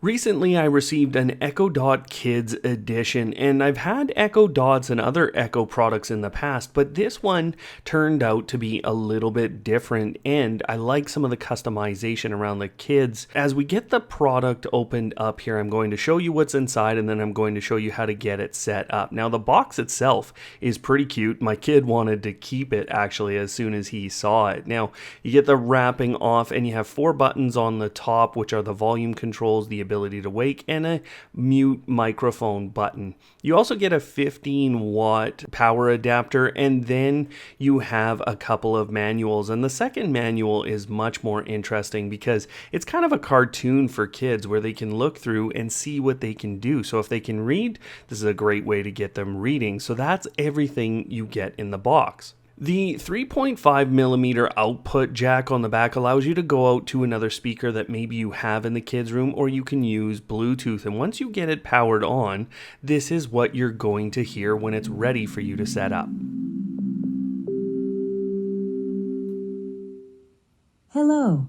Recently, I received an Echo Dot Kids edition, and I've had Echo Dots and other Echo products in the past, but this one turned out to be a little bit different, and I like some of the customization around the kids. As we get the product opened up here, I'm going to show you what's inside, and then I'm going to show you how to get it set up. Now, the box itself is pretty cute. My kid wanted to keep it, actually, as soon as he saw it. Now, you get the wrapping off, and you have 4 buttons on the top, which are the volume controls, the ability to wake, and a mute microphone button. You also get a 15-watt power adapter, and then you have a couple of manuals. And the second manual is much more interesting because it's kind of a cartoon for kids where they can look through and see what they can do. So if they can read, this is a great way to get them reading. So that's everything you get in the box. The 3.5 millimeter output jack on the back allows you to go out to another speaker that maybe you have in the kids' room, or you can use Bluetooth. And once you get it powered on, this is what you're going to hear when it's ready for you to set up. Hello.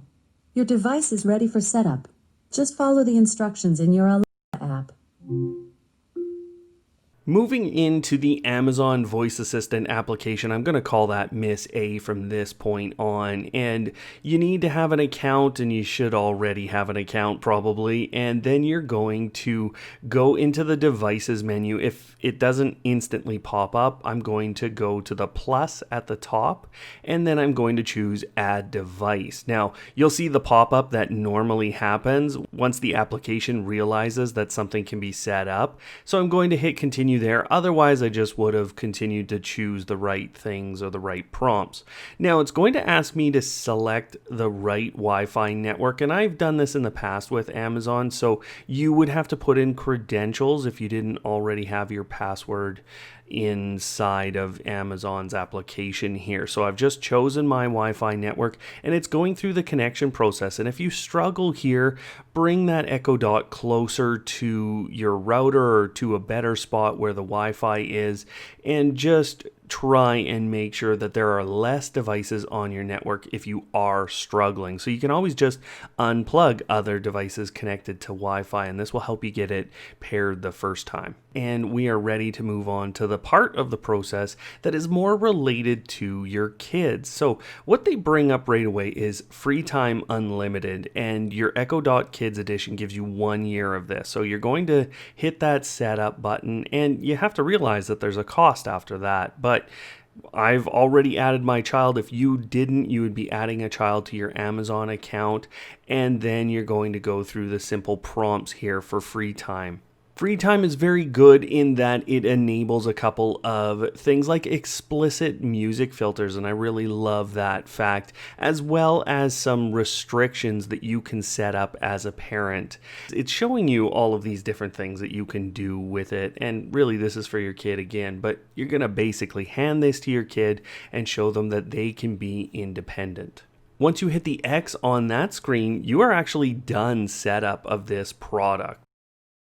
Your device is ready for setup. Just follow the instructions in your Alexa app. Moving into the Amazon Voice Assistant application, I'm going to call that Miss A from this point on, and you need to have an account, and you should already have an account probably, and then you're going to go into the devices menu. If it doesn't instantly pop up, I'm going to go to the plus at the top, and then I'm going to choose Add Device. Now, you'll see the pop-up that normally happens once the application realizes that something can be set up, so I'm going to hit Continue there. Otherwise, I just would have continued to choose the right things or the right prompts. Now, it's going to ask me to select the right Wi-Fi network, and I've done this in the past with Amazon, so you would have to put in credentials if you didn't already have your password inside of Amazon's application here. So I've just chosen my Wi-Fi network, and it's going through the connection process. And if you struggle here, bring that Echo Dot closer to your router or to a better spot where the Wi-Fi is, and just try and make sure that there are less devices on your network if you are struggling. So you can always just unplug other devices connected to Wi-Fi, and this will help you get it paired the first time. And we are ready to move on to the part of the process that is more related to your kids. So what they bring up right away is Free Time Unlimited, and your Echo Dot Kids edition gives you 1 year of this. So you're going to hit that setup button, and you have to realize that there's a cost after that, but I've already added my child. If you didn't, you would be adding a child to your Amazon account, and then you're going to go through the simple prompts here for Free Time. Free Time is very good in that it enables a couple of things like explicit music filters, and I really love that fact, as well as some restrictions that you can set up as a parent. It's showing you all of these different things that you can do with it, and really this is for your kid again, but you're going to basically hand this to your kid and show them that they can be independent. Once you hit the X on that screen, you are actually done setup of this product.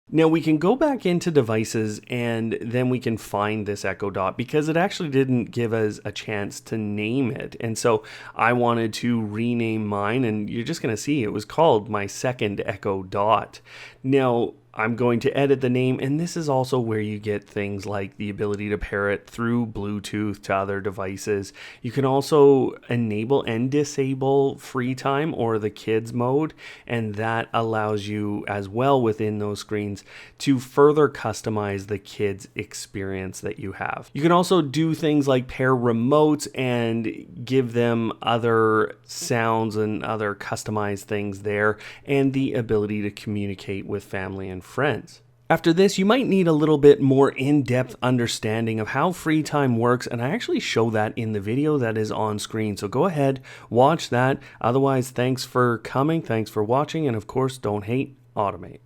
Now we can go back into devices, and then we can find this Echo Dot because it actually didn't give us a chance to name it. And so I wanted to rename mine, and you're just going to see it was called my second Echo Dot. Now I'm going to edit the name, and this is also where you get things like the ability to pair it through Bluetooth to other devices. You can also enable and disable Free Time or the kids mode, and that allows you as well within those screens to further customize the kids experience that you have. You can also do things like pair remotes and give them other sounds and other customized things there, and the ability to communicate with family and friends. After this, you might need a little bit more in-depth understanding of how Free Time works, and I actually show that in the video that is on screen. So go ahead, watch that. Otherwise, thanks for coming, thanks for watching, and of course, don't hate, automate.